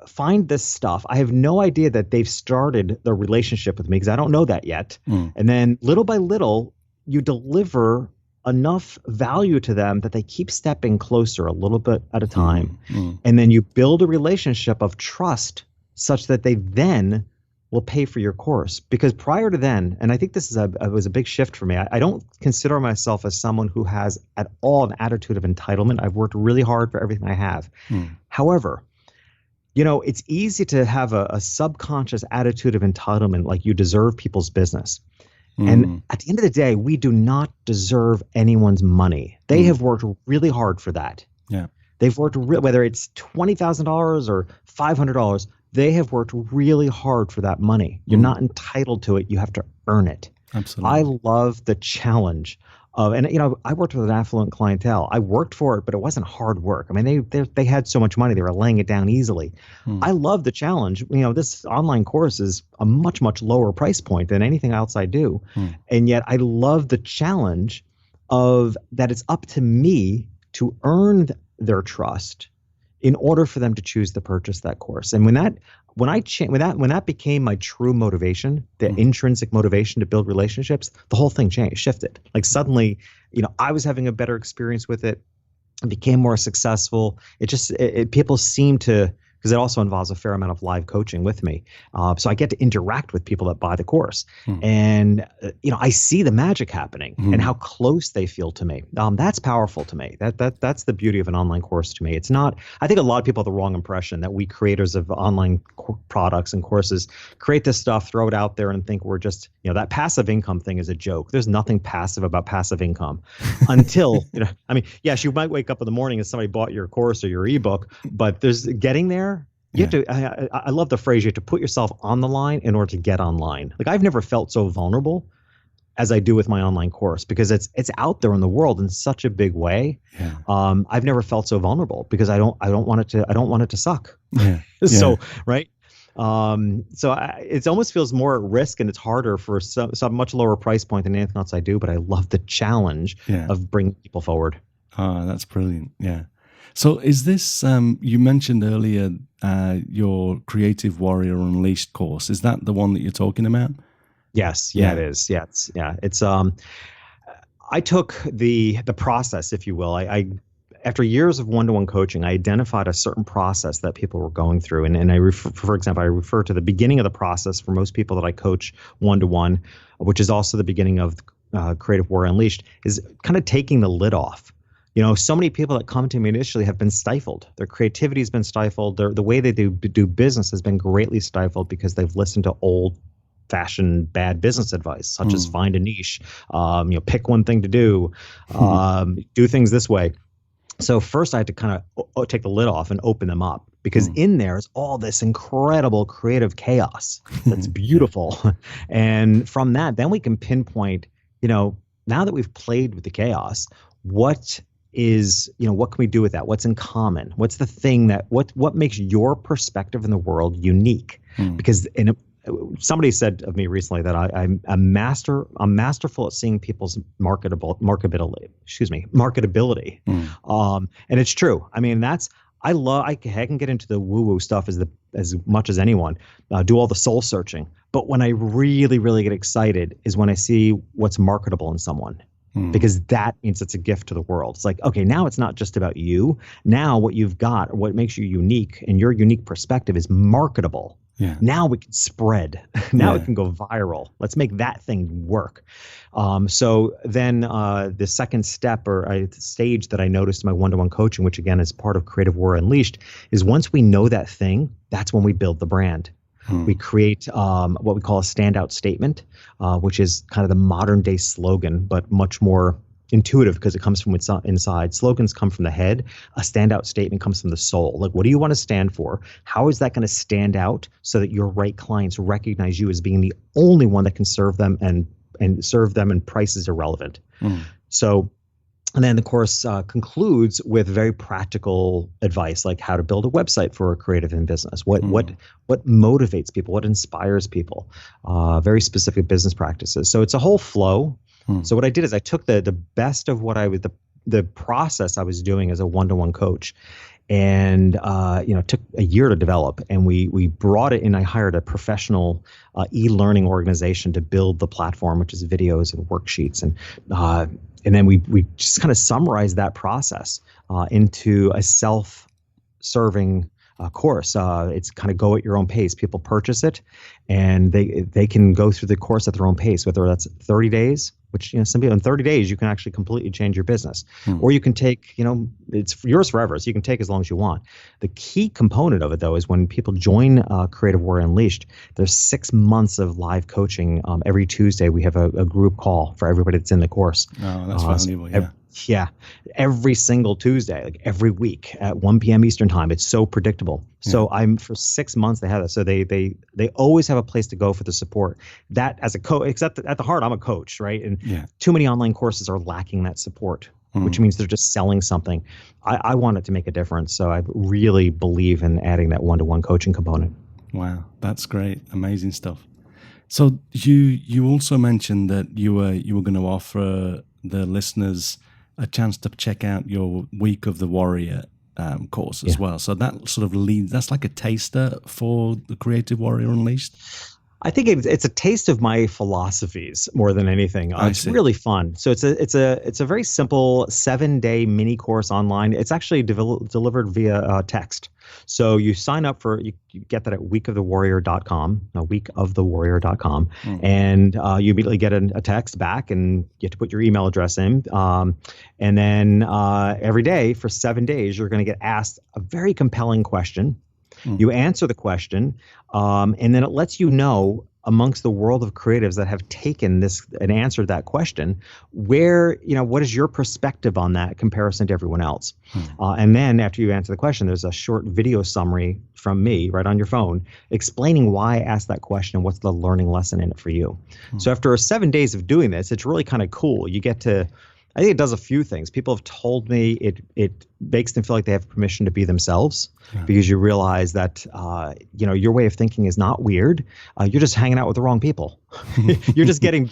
[SPEAKER 2] find this stuff. I have no idea that they've started the relationship with me, because I don't know that yet. And then little by little, you deliver enough value to them that they keep stepping closer a little bit at a time. And then you build a relationship of trust such that they then will pay for your course. Because prior to then, and I think this was a big shift for me, I don't consider myself as someone who has at all an attitude of entitlement. I've worked really hard for everything I have. However, it's easy to have a subconscious attitude of entitlement, like you deserve people's business. And at the end of the day, we do not deserve anyone's money. They have worked really hard for that.
[SPEAKER 1] Yeah.
[SPEAKER 2] They've worked, whether it's $20,000 or $500, they have worked really hard for that money. You're not entitled to it. You have to earn it.
[SPEAKER 1] Absolutely.
[SPEAKER 2] I love the challenge of, and I worked with an affluent clientele. I worked for it, but it wasn't hard work. I mean, they had so much money, they were laying it down easily. I love the challenge. This online course is a much, much lower price point than anything else I do. And yet I love the challenge of that it's up to me to earn their trust in order for them to choose to purchase that course. And when that became my true motivation, the intrinsic motivation to build relationships, the whole thing shifted. Like suddenly, I was having a better experience with it. It became more successful. People seem to, because it also involves a fair amount of live coaching with me. So I get to interact with people that buy the course. And, I see the magic happening and how close they feel to me. That's powerful to me. That's the beauty of an online course to me. It's not, I think a lot of people have the wrong impression that we creators of online products and courses create this stuff, throw it out there and think we're just, that passive income thing is a joke. There's nothing passive about passive income until, yes, you might wake up in the morning and somebody bought your course or your ebook, but there's getting there. You have to, I love the phrase, you have to put yourself on the line in order to get online. Like I've never felt so vulnerable as I do with my online course, because it's out there in the world in such a big way. I've never felt so vulnerable because I don't want it to suck. So, right. So it almost feels more at risk, and it's harder for some much lower price point than anything else I do. But I love the challenge of bringing people forward.
[SPEAKER 1] Oh, that's brilliant. Yeah. So is this, you mentioned earlier your Creative Warrior Unleashed course. Is that the one that you're talking about?
[SPEAKER 2] Yes. Yeah, it is. Yeah. It's I took the process, if you will. I after years of one-to-one coaching, I identified a certain process that people were going through. And I for example, I refer to the beginning of the process for most people that I coach one-to-one, which is also the beginning of Creative Warrior Unleashed, is kind of taking the lid off. So many people that come to me initially have been stifled. Their creativity has been stifled. The way they do business has been greatly stifled because they've listened to old fashioned bad business advice, such as find a niche, pick one thing to do, do things this way. So first I had to kind of take the lid off and open them up, because in there is all this incredible creative chaos that's beautiful. And from that, then we can pinpoint, now that we've played with the chaos, what can we do with that? What's in common? What's the thing what makes your perspective in the world unique? Because somebody said of me recently that I'm masterful at seeing people's marketability. And it's true. I mean, I can get into the woo-woo stuff as much as anyone, do all the soul searching. But when I really, really get excited is when I see what's marketable in someone. Because that means it's a gift to the world. It's like, okay, now it's not just about you. Now what you've got, or what makes you unique, and your unique perspective is marketable.
[SPEAKER 1] Yeah.
[SPEAKER 2] Now we can spread. Now it can go viral. Let's make that thing work. So then the second step or stage that I noticed in my one-to-one coaching, which again is part of Creative Warrior Unleashed, is once we know that thing, that's when we build the brand. We create what we call a standout statement, which is kind of the modern day slogan, but much more intuitive because it comes from inside. Slogans come from the head. A standout statement comes from the soul. Like, what do you want to stand for? How is that going to stand out so that your right clients recognize you as being the only one that can serve them and serve them, and price is irrelevant. So, and then the course concludes with very practical advice, like how to build a website for a creative in business. What motivates people? What inspires people? Very specific business practices. So it's a whole flow. So what I did is I took the best of what the process I was doing as a one-to-one coach, and took a year to develop, and we brought it in. I hired a professional e-learning organization to build the platform, which is videos and worksheets, and then we just kind of summarized that process into a self-serving course. It's kind of go at your own pace. People purchase it, and they can go through the course at their own pace, whether that's 30 days, which some people in 30 days you can actually completely change your business, or you can take, it's yours forever, so you can take as long as you want. The key component of it, though, is when people join Creative Warrior Unleashed, there's 6 months of live coaching. Every Tuesday we have a group call for everybody that's in the course.
[SPEAKER 1] Oh, that's valuable.
[SPEAKER 2] Yeah, every single Tuesday, like every week at 1 p.m. Eastern time. It's so predictable. So for 6 months they have that. So they always have a place to go for the support. That as a coach, except at the heart, I'm a coach, right? And too many online courses are lacking that support, which means they're just selling something. I want it to make a difference. So I really believe in adding that one-to-one coaching component.
[SPEAKER 1] Wow, that's great. Amazing stuff. So you also mentioned that you were going to offer the listeners a chance to check out your Week of the Warrior course as well. So that sort of that's like a taster for the Creative Warrior Unleashed.
[SPEAKER 2] I think it's a taste of my philosophies more than anything. It's really fun. So it's a very simple 7-day mini course online. It's actually delivered via text. So you sign up you get that at weekofthewarrior.com, weekofthewarrior.com, and you immediately get a text back, and you have to put your email address in. And then every day for 7 days, you're going to get asked a very compelling question. You answer the question, and then it lets you know, amongst the world of creatives that have taken this and answered that question, where, what is your perspective on that comparison to everyone else? And then after you answer the question, there's a short video summary from me right on your phone explaining why I asked that question and what's the learning lesson in it for you. So after 7 days of doing this, it's really kind of cool. You get to, I think it does a few things. People have told me it makes them feel like they have permission to be themselves, because you realize that your way of thinking is not weird. You're just hanging out with the wrong people. You're getting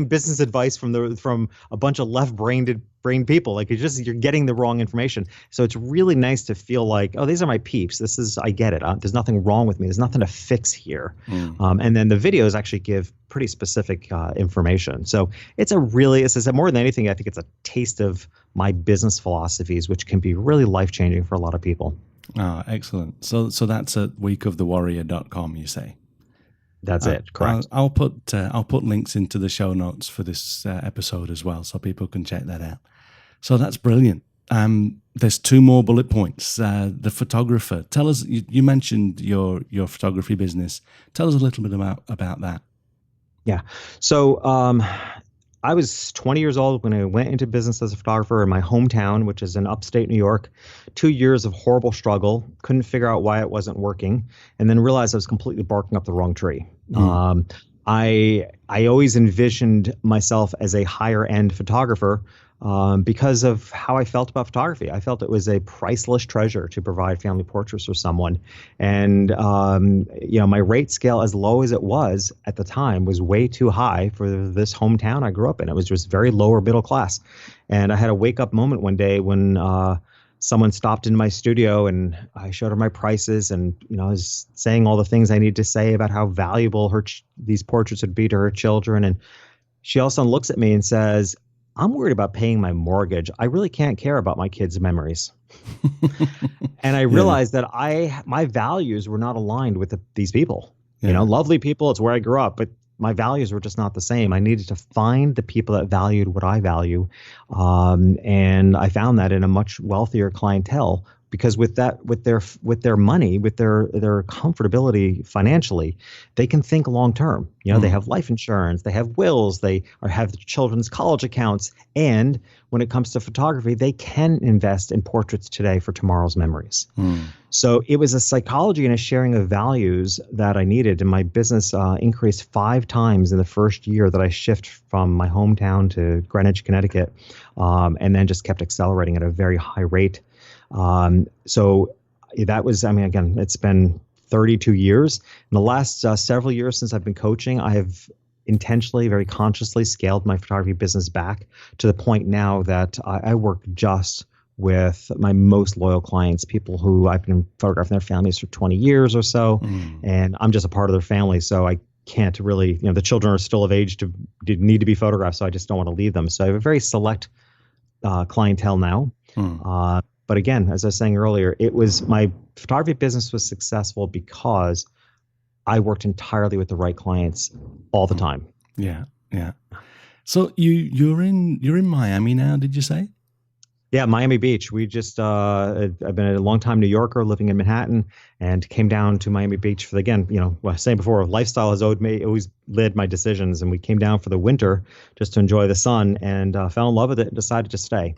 [SPEAKER 2] business advice from a bunch of left-brained people. Like you're getting the wrong information. So it's really nice to feel like, oh, these are my peeps. I get it. There's nothing wrong with me. There's nothing to fix here. And then the videos actually give pretty specific information. So it's more than anything, I think it's a taste of my business philosophies, which can be really life-changing for a lot of people.
[SPEAKER 1] Oh, excellent. So that's at weekofthewarrior.com, you say?
[SPEAKER 2] That's it. Correct.
[SPEAKER 1] I'll put links into the show notes for this episode as well, so people can check that out. So that's brilliant. There's 2 more bullet points. The photographer. Tell us. You mentioned your photography business. Tell us a little bit about that.
[SPEAKER 2] Yeah. So I was 20 years old when I went into business as a photographer in my hometown, which is in upstate New York. 2 years of horrible struggle, couldn't figure out why it wasn't working, and then realized I was completely barking up the wrong tree.
[SPEAKER 1] Mm.
[SPEAKER 2] I always envisioned myself as a higher end photographer because of how I felt about photography. I felt it was a priceless treasure to provide family portraits for someone. And, my rate scale, as low as it was at the time, was way too high for this hometown I grew up in. It was just very lower middle class. And I had a wake up moment one day when someone stopped in my studio and I showed her my prices and, I was saying all the things I need to say about how valuable these portraits would be to her children. And she all of a sudden looks at me and says, I'm worried about paying my mortgage. I really can't care about my kids' memories. And I realized that my values were not aligned with these people.
[SPEAKER 1] Yeah.
[SPEAKER 2] Lovely people. It's where I grew up, but my values were just not the same. I needed to find the people that valued what I value. And I found that in a much wealthier clientele, because with their money, with their comfortability financially, they can think long term. They have life insurance, they have wills, they have children's college accounts, and when it comes to photography, they can invest in portraits today for tomorrow's memories. So it was a psychology and a sharing of values that I needed, and my business increased 5 times in the first year that I shifted from my hometown to Greenwich, Connecticut, and then just kept accelerating at a very high rate. So that was, again, it's been 32 years. In the last several years since I've been coaching, I have intentionally, very consciously scaled my photography business back to the point now that I work just with my most loyal clients, people who I've been photographing their families for 20 years or so, and I'm just a part of their family. So I can't really, the children are still of age to need to be photographed, so I just don't want to leave them. So I have a very select clientele now. But again, as I was saying earlier, my photography business was successful because I worked entirely with the right clients all the time.
[SPEAKER 1] Yeah, yeah. So you're in Miami now, did you say?
[SPEAKER 2] Yeah, Miami Beach. We just I've been a long time New Yorker living in Manhattan, and came down to Miami Beach for what I was saying before, lifestyle has always led my decisions, and we came down for the winter just to enjoy the sun, and fell in love with it and decided to stay.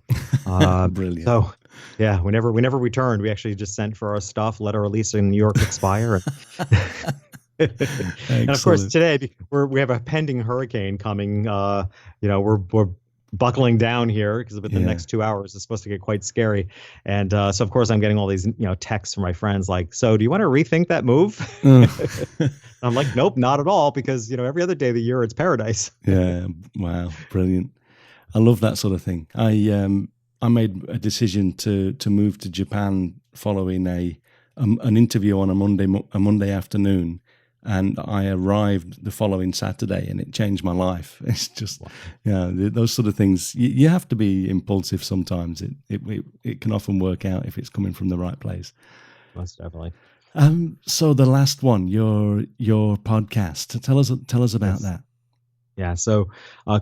[SPEAKER 1] Brilliant.
[SPEAKER 2] So yeah, we never returned. We actually just sent for our stuff, let our release in New York expire. And of course, today we have a pending hurricane coming. We're buckling down here because with the next 2 hours it's supposed to get quite scary. And so of course I'm getting all these texts from my friends like, so do you want to rethink that move? I'm like, nope, not at all, because every other day of the year it's paradise.
[SPEAKER 1] Yeah, wow, brilliant. I love that sort of thing. I made a decision to move to Japan following an interview on a Monday afternoon. And I arrived the following Saturday, and it changed my life. It's just, those sort of things. You have to be impulsive sometimes. It can often work out if it's coming from the right place.
[SPEAKER 2] Most definitely.
[SPEAKER 1] So the last one, your podcast. Tell us about that.
[SPEAKER 2] Yeah. So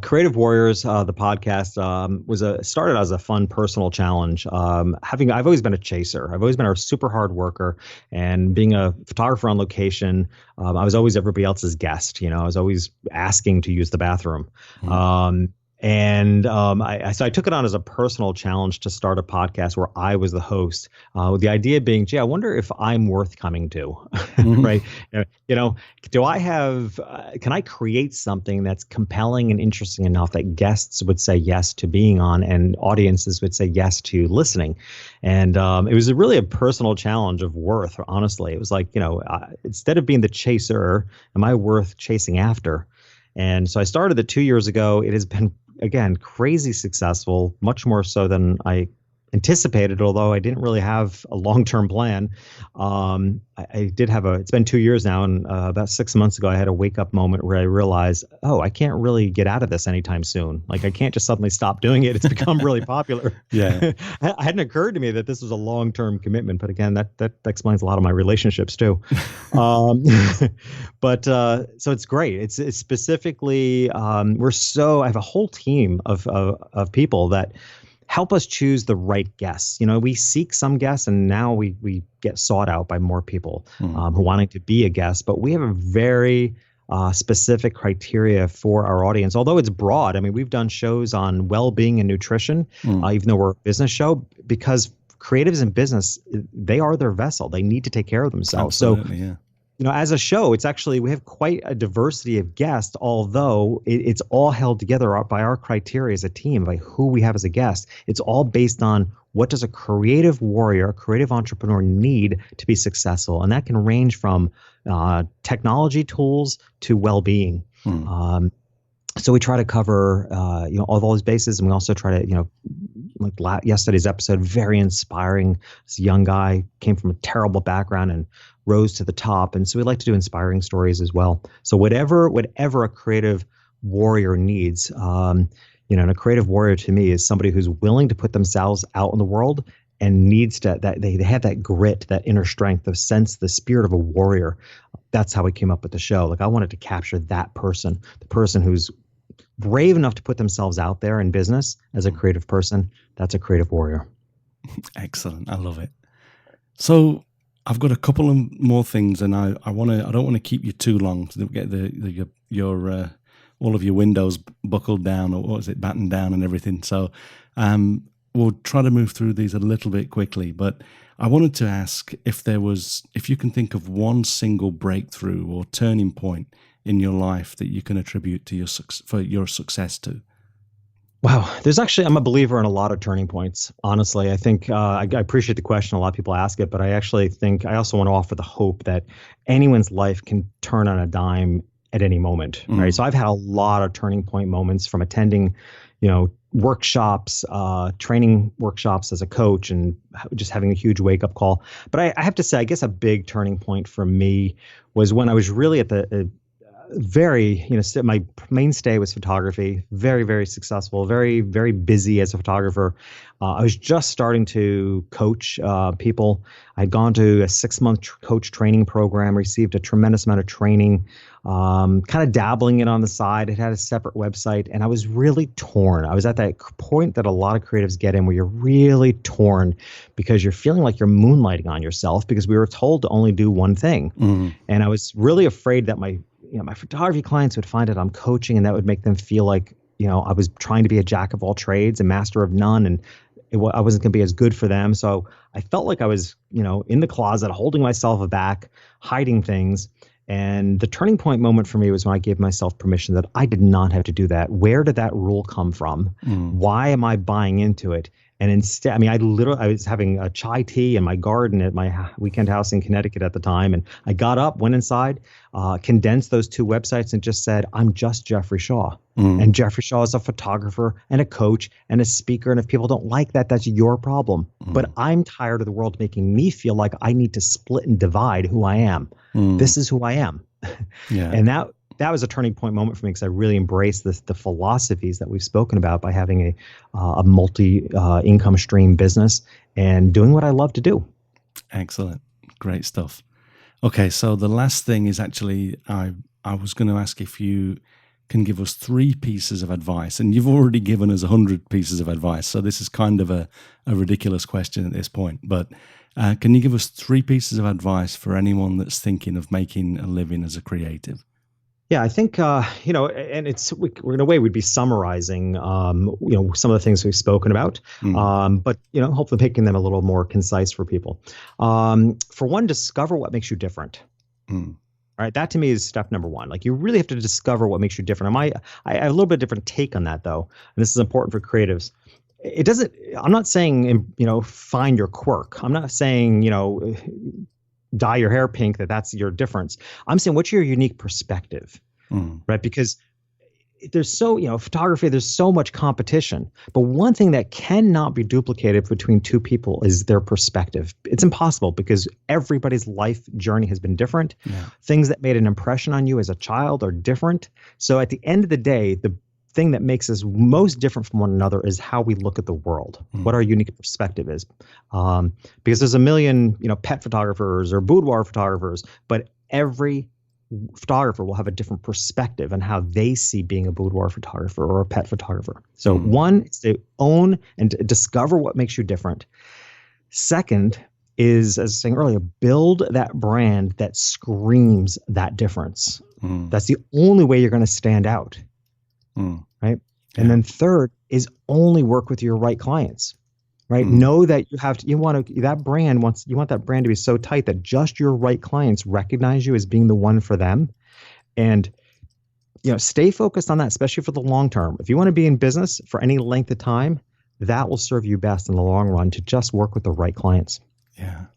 [SPEAKER 2] Creative Warriors, the podcast, started as a fun personal challenge. I've always been a chaser. I've always been a super hard worker, and being a photographer on location, I was always everybody else's guest. I was always asking to use the bathroom. So I took it on as a personal challenge to start a podcast where I was the host, with the idea being, gee, I wonder if I'm worth coming to, right? Do I have, can I create something that's compelling and interesting enough that guests would say yes to being on and audiences would say yes to listening? And it was really a personal challenge of worth, honestly. It was like, instead of being the chaser, am I worth chasing after? And so I started it 2 years ago. It has been, again, crazy successful, much more so than I anticipated, although I didn't really have a long-term plan. I did have it's been 2 years now, and about 6 months ago, I had a wake-up moment where I realized, I can't really get out of this anytime soon. Like, I can't just suddenly stop doing it. It's become really popular.
[SPEAKER 1] Yeah.
[SPEAKER 2] It hadn't occurred to me that this was a long-term commitment, but again, that explains a lot of my relationships too. But so it's great. It's specifically, I have a whole team of people that help us choose the right guests. We seek some guests, and now we get sought out by more people who wanting to be a guest. But we have a very specific criteria for our audience. Although it's broad, I mean, we've done shows on well-being and nutrition, even though we're a business show, because creatives in business, they are their vessel. They need to take care of themselves.
[SPEAKER 1] Absolutely, yeah.
[SPEAKER 2] As a show, it's actually, we have quite a diversity of guests, although it's all held together by our criteria as a team, by who we have as a guest. It's all based on what does a creative warrior, a creative entrepreneur need to be successful. And that can range from technology tools to well-being. So we try to cover, all those bases, and we also try to, like yesterday's episode, very inspiring. This young guy came from a terrible background and rose to the top, and so we like to do inspiring stories as well. So whatever a creative warrior needs, and a creative warrior to me is somebody who's willing to put themselves out in the world and needs to that they have that grit, that inner strength, the spirit of a warrior. That's how we came up with the show. Like, I wanted to capture that person, the person who's brave enough to put themselves out there in business as a creative person. That's a creative warrior.
[SPEAKER 1] Excellent. I love it. So I've got a couple of more things, and I don't want to keep you too long to get your all of your windows buckled down, or what is it, battened down and everything. So we'll try to move through these a little bit quickly, but I wanted to ask if you can think of one single breakthrough or turning point in your life that you can attribute to your success to.
[SPEAKER 2] Wow. I'm a believer in a lot of turning points. Honestly, I think I appreciate the question. A lot of people ask it, but I actually think I also want to offer the hope that anyone's life can turn on a dime at any moment. Right. So I've had a lot of turning point moments from attending, workshops, training workshops as a coach, and just having a huge wake up call. But I have to say, I guess a big turning point for me was when I was really at the my mainstay was photography, very, very successful, very, very busy as a photographer. I was just starting to coach people. I'd gone to a 6-month coach training program, received a tremendous amount of training, kind of dabbling it on the side. It had a separate website, and I was really torn. I was at that point that a lot of creatives get in, where you're really torn because you're feeling like you're moonlighting on yourself, because we were told to only do one thing. And I was really afraid that my photography clients would find out I'm coaching, and that would make them feel like, I was trying to be a jack of all trades and master of none, and I wasn't going to be as good for them. So I felt like I was, in the closet, holding myself back, hiding things. And the turning point moment for me was when I gave myself permission that I did not have to do that. Where did that rule come from? Why am I buying into it? And instead, I was having a chai tea in my garden at my weekend house in Connecticut at the time. And I got up, went inside, condensed those 2 websites, and just said, I'm just Jeffrey Shaw. And Jeffrey Shaw is a photographer and a coach and a speaker. And if people don't like that, that's your problem. But I'm tired of the world making me feel like I need to split and divide who I am. This is who I am.
[SPEAKER 1] Yeah.
[SPEAKER 2] And that was a turning point moment for me, because I really embraced the philosophies that we've spoken about by having a multi income stream business and doing what I love to do.
[SPEAKER 1] Excellent. Great stuff. Okay, so the last thing is actually, I was going to ask if you can give us 3 pieces of advice, and you've already given us 100 pieces of advice, so this is kind of a ridiculous question at this point, but can you give us 3 pieces of advice for anyone that's thinking of making a living as a creative?
[SPEAKER 2] Yeah, I think, and we're in a way we'd be summarizing, some of the things we've spoken about, but, hopefully making them a little more concise for people. For one, discover what makes you different. All right, that to me is step number 1. Like, you really have to discover what makes you different. I have a little bit different take on that, though, and this is important for creatives. I'm not saying, find your quirk. I'm not saying, dye your hair pink, that's your difference. I'm saying, what's your unique perspective, right? Because photography, there's so much competition, but one thing that cannot be duplicated between 2 people is their perspective. It's impossible, because everybody's life journey has been different. Yeah. Things that made an impression on you as a child are different. So at the end of the day, the thing that makes us most different from one another is how we look at the world, what our unique perspective is. Because there's a million, pet photographers or boudoir photographers, but every photographer will have a different perspective on how they see being a boudoir photographer or a pet photographer. So one is to own and discover what makes you different. Second is, as I was saying earlier, build that brand that screams that difference. That's the only way you're going to stand out. Right.
[SPEAKER 1] Yeah.
[SPEAKER 2] And then third is only work with your right clients. Right. Know that you want that brand to be so tight that just your right clients recognize you as being the one for them. And, stay focused on that, especially for the long term. If you want to be in business for any length of time, that will serve you best in the long run, to just work with the right clients.
[SPEAKER 1] Yeah.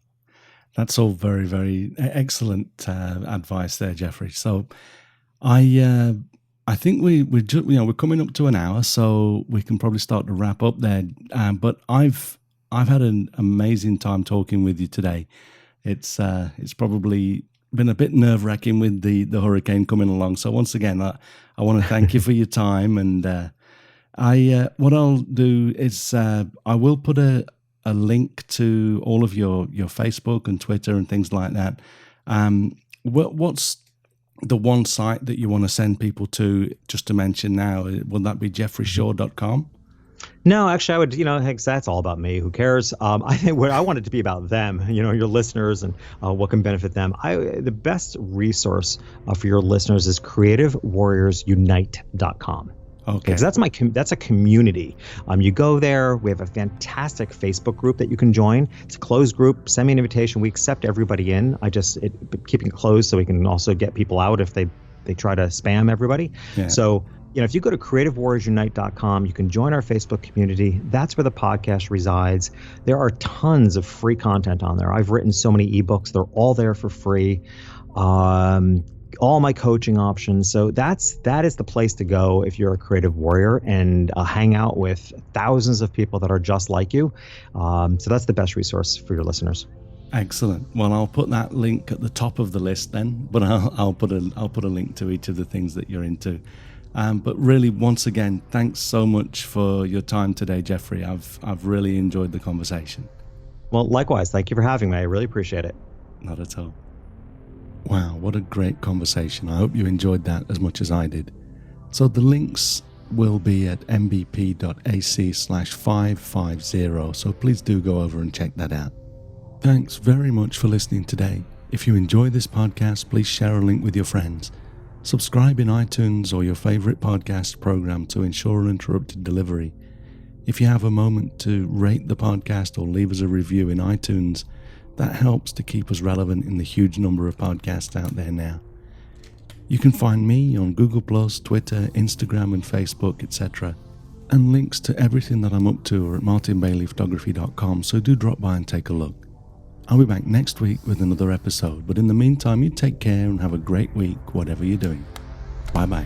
[SPEAKER 1] That's all very, very excellent advice there, Jeffrey. So I think we're coming up to an hour, so we can probably start to wrap up there. But I've had an amazing time talking with you today. It's probably been a bit nerve-wracking with the hurricane coming along. So once again, I want to thank you for your time. And what I'll do is I will put a link to all of your Facebook and Twitter and things like that. What's the one site that you want to send people to, just to mention now? Would that be jeffreyshaw.com?
[SPEAKER 2] No, actually, I would, that's all about me. Who cares? I think what I want it to be about them, your listeners, and what can benefit them. The best resource for your listeners is creativewarriorsunite.com.
[SPEAKER 1] Okay.
[SPEAKER 2] Because that's a community. You go there. We have a fantastic Facebook group that you can join. It's a closed group. Send me an invitation. We accept everybody in. Keeping it closed so we can also get people out if they try to spam everybody.
[SPEAKER 1] Yeah.
[SPEAKER 2] So, if you go to creativewarriorsunite.com, you can join our Facebook community. That's where the podcast resides. There are tons of free content on there. I've written so many ebooks. They're all there for free. All my coaching options. So that is the place to go if you're a creative warrior, and hang out with thousands of people that are just like you. So that's the best resource for your listeners.
[SPEAKER 1] Excellent. Well, I'll put that link at the top of the list then, but I'll put a link to each of the things that you're into. But really, once again, thanks so much for your time today, Jeffrey. I've really enjoyed the conversation.
[SPEAKER 2] Well, likewise. Thank you for having me. I really appreciate it.
[SPEAKER 1] Not at all. Wow, what a great conversation. I hope you enjoyed that as much as I did. So the links will be at mbp.ac/550, so please do go over and check that out. Thanks very much for listening today. If you enjoy this podcast, please share a link with your friends. Subscribe in iTunes or your favorite podcast program to ensure uninterrupted delivery. If you have a moment to rate the podcast or leave us a review in iTunes, that helps to keep us relevant in the huge number of podcasts out there now. You can find me on Google+, Twitter, Instagram and Facebook, etc. And links to everything that I'm up to are at martinbaileyphotography.com, so do drop by and take a look. I'll be back next week with another episode, but in the meantime, you take care and have a great week, whatever you're doing. Bye-bye.